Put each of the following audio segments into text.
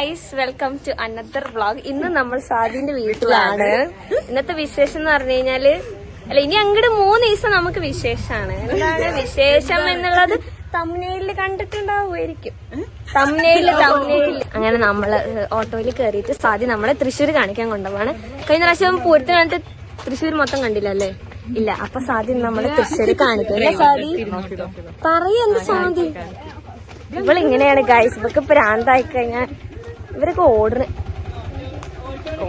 Guys, welcome to another vlog. ഇന്ന് നമ്മൾ സാദിന്റെ വീട്ടിലാണ്. ഇന്നത്തെ വിശേഷം എന്ന് പറഞ്ഞു കഴിഞ്ഞാല് ഇനി അങ്ങോട്ട് 3 ദിവസം നമുക്ക് വിശേഷമാണ്. എന്താണ് വിശേഷം എന്നുള്ളത് തംബ്നെയിലിൽ കണ്ടിട്ടുണ്ടാവുമായിരിക്കും. തംബ്നെയില് അങ്ങനെ നമ്മള് ഓട്ടോയിൽ കയറിയിട്ട് സാദി നമ്മളെ തൃശ്ശൂർ കാണിക്കാൻ കൊണ്ടുപോവാണ്. കഴിഞ്ഞ പ്രാവശ്യം പൂരത്തിന് കണ്ടിട്ട് തൃശ്ശൂർ മൊത്തം കണ്ടില്ലല്ലേ? ഇല്ല. അപ്പൊ സാദി നമ്മളെ തൃശ്ശൂർ കാണിക്കില്ല. സാദി പറയുന്നു. സാദി ഇവളിങ്ങനെയാണ് ഗൈസ്. ഇവർക്ക് പ്രാന്തായി കഴിഞ്ഞാൽ ഇവരൊക്കെ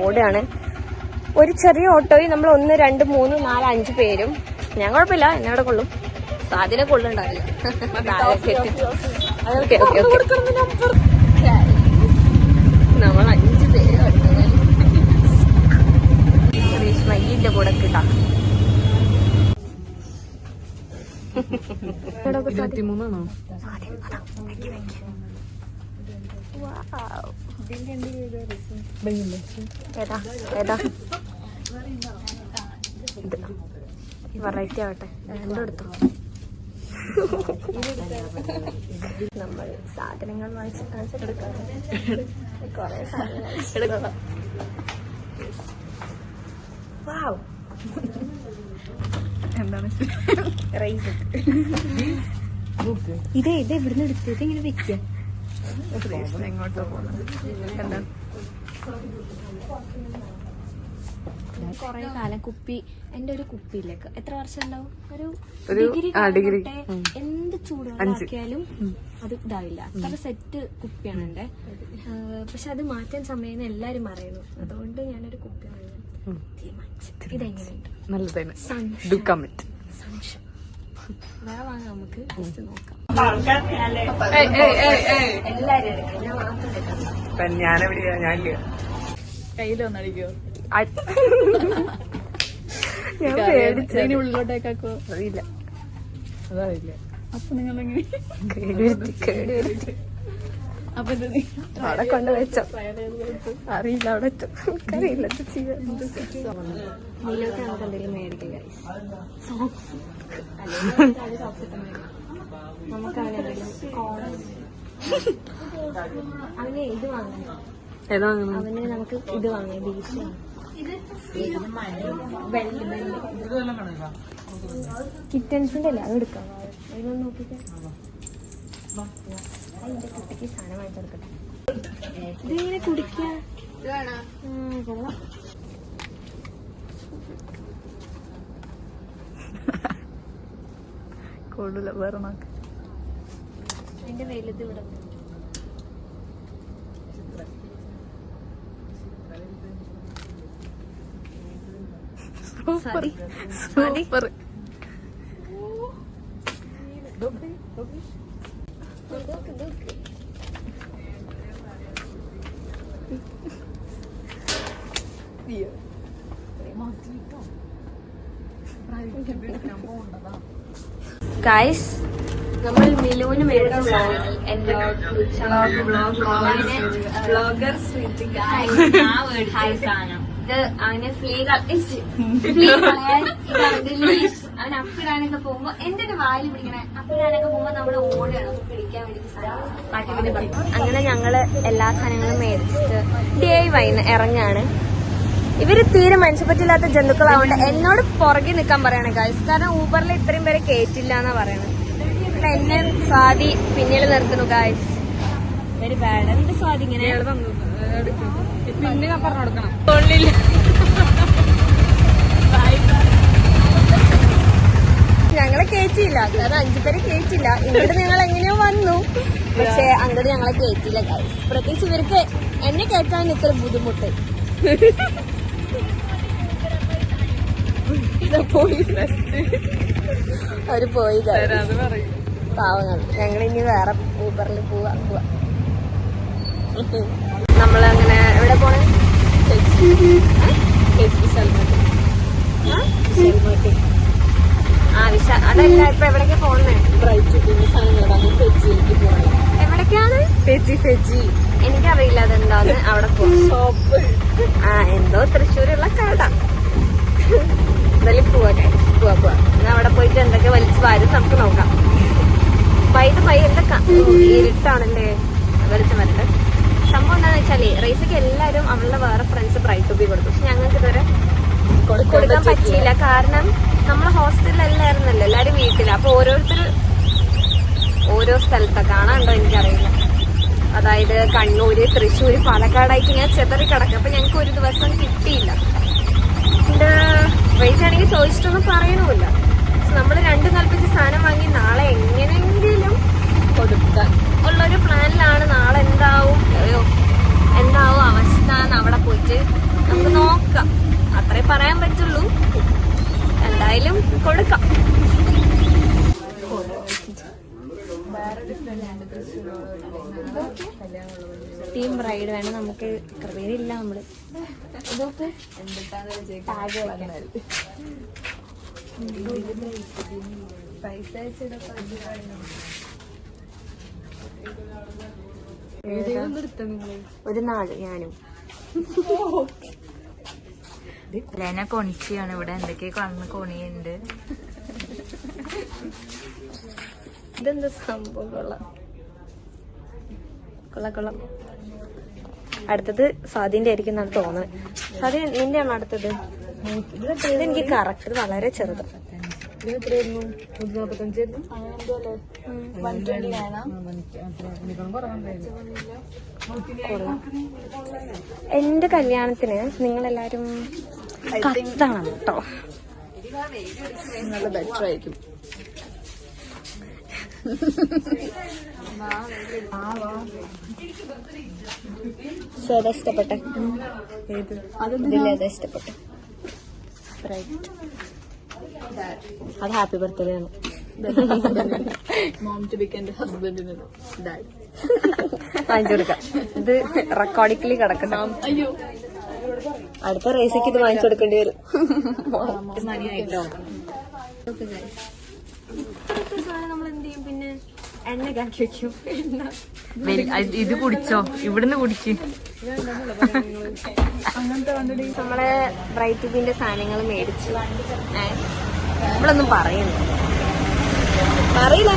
ഓടുകയാണ്. ഒരു ചെറിയ ഓട്ടോയിൽ നമ്മൾ 1, 2, 3, 4, 5 പേരും. ഞാൻ കുഴപ്പമില്ല, എന്നെ അവിടെ കൊള്ളും. സാദിനെ കൊള്ളുണ്ടാവില്ല. നമ്മൾ 5 പേര് മയ്യിന്റെ കൂടെ കിട്ടാം. 23 വെറൈറ്റി ആവട്ടെ, രണ്ടെടുത്തു. നമ്മൾ സാധനങ്ങൾ വാങ്ങിച്ചെടുക്കാം. കൊറേ സാധനങ്ങൾ എന്താണ് റൈസ്. ഇതേ ഇവിടുന്ന് എടുത്തിട്ട് ഇങ്ങനെ വെക്കാം. എങ്ങോട്ടോ പോകുന്നത്? എന്താ കൊറേ കാലം കുപ്പി, എന്റെ ഒരു കുപ്പിയിലേക്ക് എത്ര വർഷം ഉണ്ടാവും? ഒരു ഡിഗ്രി എന്ത് ചൂടുവെള്ളമാക്കിയാലും അത് ഇതാവില്ല. അത്ര സെറ്റ് കുപ്പിയാണ് എന്റെ. പക്ഷെ അത് മാറ്റാൻ സമയം എല്ലാരും പറയുന്നു. അതുകൊണ്ട് ഞാനൊരു കുപ്പി തീരുമാനിച്ചു. ഇതെങ്ങനെയുണ്ട്? നല്ലതാണ്. വേറെ വാങ്ങാം, നമുക്ക് ജസ്റ്റ് നോക്കാം. ഞാനെവിടെയാ? ഞാനില്ല. കയ്യിലൊന്നടിക്കോ? ഉള്ളിലോട്ടേക്കാക്കോ? അറിയില്ല. അതറിയില്ല. അപ്പൊ നിങ്ങളെങ്ങനെ അപ്പൊ അവിടെ കൊണ്ട് വെച്ചോ? അറിയില്ല. അവിടെ അറിയില്ല. നീലൊക്കെ നമുക്ക് എന്തെങ്കിലും മേടിക്കുക. നമുക്ക് അവന് ഇത് വാങ്ങാം. അവന് നമുക്ക് ഇത് വാങ്ങാം. ബീച്ച് കിറ്റൻസിന്റെ അല്ലേ, അത് എടുക്കാം. അതിനൊന്ന് നോക്കിട്ട് അതിന്റെ കുട്ടിക്ക് സാധനം വാങ്ങിച്ചെടുക്കട്ടെ. ഇതിങ്ങനെ കുടിക്കുക. കൊള്ളൂല. വേറെ നോക്ക്. അതിന്റെ വലുത് ഇവിടെ സൂപ്പർ. ഗൈസ്, നമ്മൾ മിലുവിന് മേടിച്ച ഇത് അവന് അവൻ അപ്പിടാനൊക്കെ പോകുമ്പോ എന്റെ വായിൽ പിടിക്കണേ. അപ്പിടാനൊക്കെ പോകുമ്പോ നമ്മള് ഓടുകയാണ് പിടിക്കാൻ വേണ്ടി. അങ്ങനെ ഞങ്ങള് എല്ലാ സാധനങ്ങളും മേടിച്ചിട്ട് DIY ഇറങ്ങാണ്. ഇവര് തീരെ മനുഷ്യപ്പറ്റില്ലാത്ത ജന്തുക്കളാവുകൊണ്ട് എന്നോട് പുറകെ നിക്കാൻ പറയണേ ഗൈസ്. കാരണം ഊബറിൽ ഇത്രയും പേരെ കേറ്റില്ല എന്നാ പറയണത്. എന്നെ സ്വാതി പിന്നീട് നിർത്തുന്നു ഗൈസ്. Very bad. എന്ത് സ്വാതി ഇങ്ങനെ? പിന്നെ ഞാൻ പറഞ്ഞു കൊടുക്കണം. ഞങ്ങളെ കേറ്റിയില്ല. കാരണം 5 പേരെ കേറ്റില്ല. ഇങ്ങോട്ട് ഞങ്ങൾ എങ്ങനെയോ വന്നു, പക്ഷെ അങ്ങോട്ട് ഞങ്ങളെ കേറ്റില്ല ഗൈസ്. പ്രത്യേകിച്ച് ഇവർക്ക് എന്നെ കേറ്റാൻ ഇത്ര ബുദ്ധിമുട്ട്. അവര് പോയി പാവങ്ങൾ. ഞങ്ങളിനി വേറെ ഊബറിൽ പോവാ. നമ്മളങ്ങനെ എവിടെ പോണേ? അതല്ല, ഇപ്പൊ എവിടേക്കാ പോണേ? എവിടേക്കാണ്? എനിക്കറിയില്ല അതെന്താന്ന്. അവിടെ ഷോപ്പ് എന്തോ തൃശ്ശൂരുള്ള കട. എന്തായാലും പോവാ. അവിടെ പോയിട്ട് എന്തൊക്കെ വലിച്ചു വാരും നമുക്ക് നോക്കാം. പൈ എന്താ ഇരുട്ടാണല്ലേ? വെളിച്ചം വരട്ടെ. സംഭവം എന്താണെന്ന് വെച്ചാൽ റേസയ്ക്ക് എല്ലാവരും അവളുടെ വേറെ ഫ്രണ്ട്സ് ബ്രൈഡ് ടു ബി കൊടുത്തു. പക്ഷെ ഞങ്ങൾക്ക് ഇതുവരെ കൊടുക്കാൻ പറ്റിയില്ല. കാരണം നമ്മളെ ഹോസ്റ്റലിലല്ലായിരുന്നല്ലോ, എല്ലാരും വീട്ടില. അപ്പൊ ഓരോരുത്തർ ഓരോ സ്ഥലത്താണ്. കാണാണ്ടോ എനിക്കറിയില്ല. അതായത് കണ്ണൂര്, തൃശ്ശൂര്, പാലക്കാടായിട്ട് ഇങ്ങനെ ചെതറി കിടക്കും. അപ്പൊ ഞങ്ങൾക്ക് ഒരു ദിവസം കിട്ടിയില്ല. എന്റെ റേസാണെങ്കിൽ ചോദിച്ചിട്ടൊന്നും പറയണമില്ല. നമ്മള് രണ്ടും കൽപ്പിച്ച് സാധനം വാങ്ങി നാളെ എങ്ങനെയെങ്കിലും കൊടുക്കാൻ ഉള്ളൊരു പ്ലാനിലാണ്. നാളെ എന്താവും അവസ്ഥ എന്ന് അവിടെ പോയിട്ട് നമുക്ക് നോക്കാം. അത്രേ പറയാൻ പറ്റുള്ളൂ. എന്തായാലും കൊടുക്കാം. ടീം ബ്രൈഡ് വേണം നമുക്ക്. പേരില്ല നമ്മള് ഇതൊക്കെ ഒരു നാട് ഞാനും ലെന കൊണിച്ചാണ്. ഇവിടെ എന്തൊക്കെ കണ്ണ് കൊണിയുണ്ട്. ഇതെന്താ സംഭവം? കൊള്ളാം. അടുത്തത് സ്വാതിന്റെ ആയിരിക്കും എന്നാണ് തോന്നുന്നത്. സ്വാതി നിന്റെ ആണോ അടുത്തത്? ഇതെനിക്ക് കറക്റ്റ്. ഇത് വളരെ ചെറുത്. എന്റെ കല്യാണത്തിന് നിങ്ങളെല്ലാരും കത്തണം കേട്ടോ. നല്ല ബെറ്റർ ആയിരിക്കും. ഏതാ ഇഷ്ടപ്പെട്ടെ? ഇതിലേതാ ഇഷ്ടപ്പെട്ടെ? അത് ഹാപ്പി ബർത്ത്ഡേ ആണ്. മോം ടു ബിക്കൻ്റെ ഹസ്ബൻഡിന് ഡാഡ് വാങ്ങിച്ചു കൊടുക്കാം. ഇത് റെക്കോർഡിക്കലി കിടക്കണം. അയ്യോ, അടുത്ത റേസിക്ക് ഇത് വാങ്ങിച്ചു കൊടുക്കേണ്ടി വരും. നമ്മൾ എന്ത് ചെയ്യും പിന്നെ? എണ്ണ കാക്കി വെക്കും. ഇത് കുടിച്ചോ, ഇവിടുന്ന് കുടിക്ക്. നമ്മളെ ബ്രൈറ്റിന്റെ സാധനങ്ങൾ മേടിച്ചു. നമ്മളൊന്നും പറയുന്നു പറയില്ല.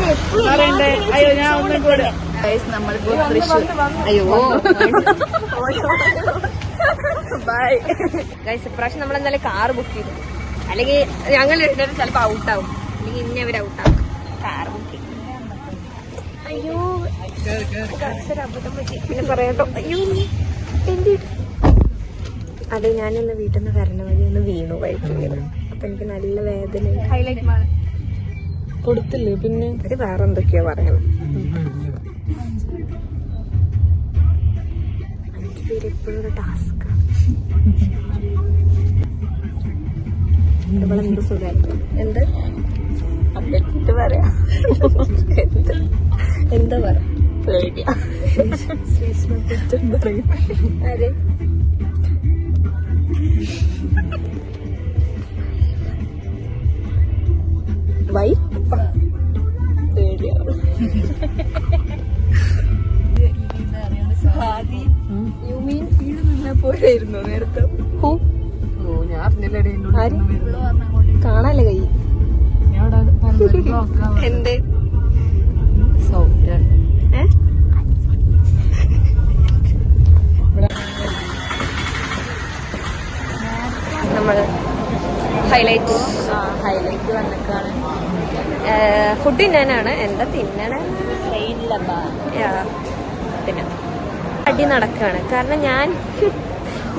അയ്യോ ഞാൻ ഒന്നും കൂടെ. നമ്മളിപ്പോ തൃശ്ശൂർ. അയ്യോ ബൈ ഗൈസ്. ഇപ്രാവശ്യം നമ്മൾ എന്തായാലും കാർ ബുക്ക് ചെയ്തു. അല്ലെങ്കിൽ ഞങ്ങൾ രണ്ടുപേരും ചിലപ്പോ ഔട്ടാവും, അല്ലെങ്കിൽ ഇന്നെ അവർ ഔട്ടാവും. കാർ ബുക്ക് ചെയ്തു. അയ്യോ അബദ്ധം പറ്റി. പിന്നെ പറയാട്ടോ. അയ്യോ എന്റെ അത് ഞാനിന്ന് വീട്ടിൽ നിന്ന് വരണ വഴി ഒന്ന് വീണു കഴിക്കുന്നത്. അപ്പൊ എനിക്ക് നല്ല വേദന. ഹൈലൈറ്റ് കൊടുത്തില്ലേ? പിന്നെ ഇത് വേറെ എന്തൊക്കെയാ പറയണം. 5 പേര് എപ്പോഴും ഒരു ടാസ്ക്. എന്ത് സുഖമായിരിക്കും. എന്ത് അപ്പറ്റ് പറയാ? എന്താ പറയാ? പേടിയാ. അതെ വൈ പേടിയാ. യു മീൻ വീട് നിന്നെ പോലെയായിരുന്നു നേരത്തെ? ഞാൻ അറിഞ്ഞില്ലേ കാണാല്ലേ കൈ? എന്ത് നമ്മൾ ഹൈലൈറ്റ് വന്നിട്ടാണ്. ഫുഡ് തിന്നാനാണ്. എന്താ തിന്നണേ? പിന്നെ അടി നടക്കാണ്. കാരണം ഞാൻ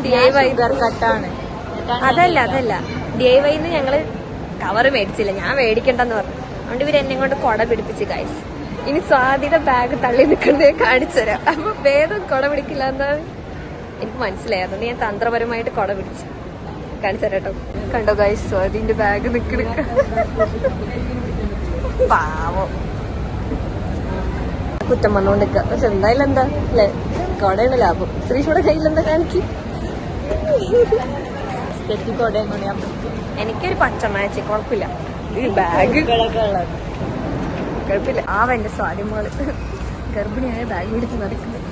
DIY കട്ടാണ്. അതല്ല DIYന്ന് ഞങ്ങള് കവറ് മേടിച്ചില്ല. ഞാൻ മേടിക്കണ്ടെന്ന് പറഞ്ഞു. അതുകൊണ്ട് ഇവര് എന്നെ കൊണ്ട് കൊട പിടിപ്പിച്ച് ഗൈസ്. ഇനി സ്വാതിയുടെ ബാഗ് തള്ളി നിൽക്കുന്നത് കാണിച്ചു തരാം. അപ്പൊ വേദം കൊട പിടിക്കില്ല എന്നാണ് എനിക്ക് മനസ്സിലായി. അതുകൊണ്ട് ഞാൻ തന്ത്രപരമായിട്ട് കൊട പിടിച്ചു കാണിച്ചു തരാം കേട്ടോ. കണ്ടോ ഗൈസ്, സ്വാതിന്റെ ബാഗ് നിൽക്കണ പാവം. കുറ്റം വന്നോണ്ടിരിക്ക. പക്ഷെ എന്തായാലും എന്താ അല്ലേ, കൊടയാണ് ലാഭം. ശ്രീഷയുടെ കയ്യിലെന്താ കാണിക്കും? എനിക്കൊരു പച്ച മാച്ച് കുഴപ്പമില്ല. ഈ ബാഗ് കുഴപ്പമില്ല. എന്റെ സ്വാധീനങ്ങള് ഗർഭിണിയായ ബാഗ് പിടിച്ച് നടക്കുന്നത്.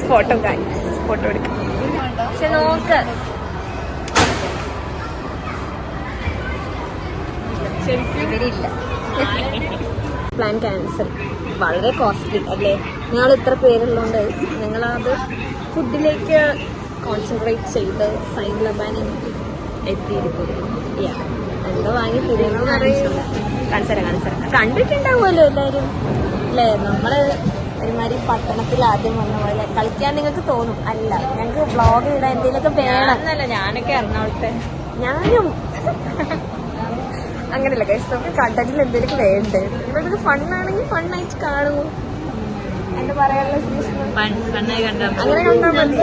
ഫോട്ടോ എടുക്കാം. പക്ഷെ നോക്ക്, ഇവരില്ല. Plan cancel. വളരെ കോസ്റ്റ്ലി അല്ലേ? ഞങ്ങൾ ഇത്ര പേരുള്ളതുകൊണ്ട് ഞങ്ങളത് ഫുഡിലേക്ക് കോൺസെൻട്രേറ്റ് ചെയ്ത് സൈൻ ലബാനിൽ എത്തിയിരിക്കുന്നു. എന്താ വാങ്ങി തിരികെ കാണിച്ചരാം കണ്ടിട്ടുണ്ടാവുമല്ലോ എല്ലാവരും അല്ലേ? നമ്മള് ഒരുമാതിരി പട്ടണത്തിൽ ആദ്യം വന്ന പോലെ കളിക്കാൻ നിങ്ങൾക്ക് തോന്നും. അല്ല, ഞങ്ങൾക്ക് വ്ളോഗ് ഇടാൻ എന്തെങ്കിലുമൊക്കെ വേണം. ഞാനൊക്കെ എറണാകുളത്തെ ഞാനും അങ്ങനെയല്ല ഗൈസ്, നമുക്ക് കണ്ടന്റിൽ എന്തെങ്കിലും വേണ്ടേ? ഇവിടെ ഫണ്ണാണെങ്കിൽ ഫണ്ണായിട്ട് കാണുമോ എന്താ പറയാനുള്ള കണ്ണായി കണ്ടാ അങ്ങനെ കണ്ടാൽ മതി.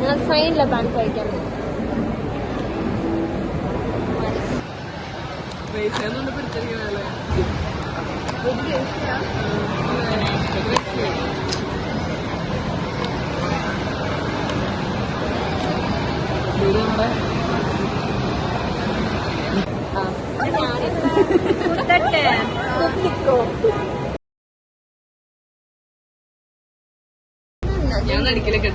ഞാൻ സൈൻ ലബാൻ കഴിക്കാൻ ഞാൻ നടിക്കലൊക്കെ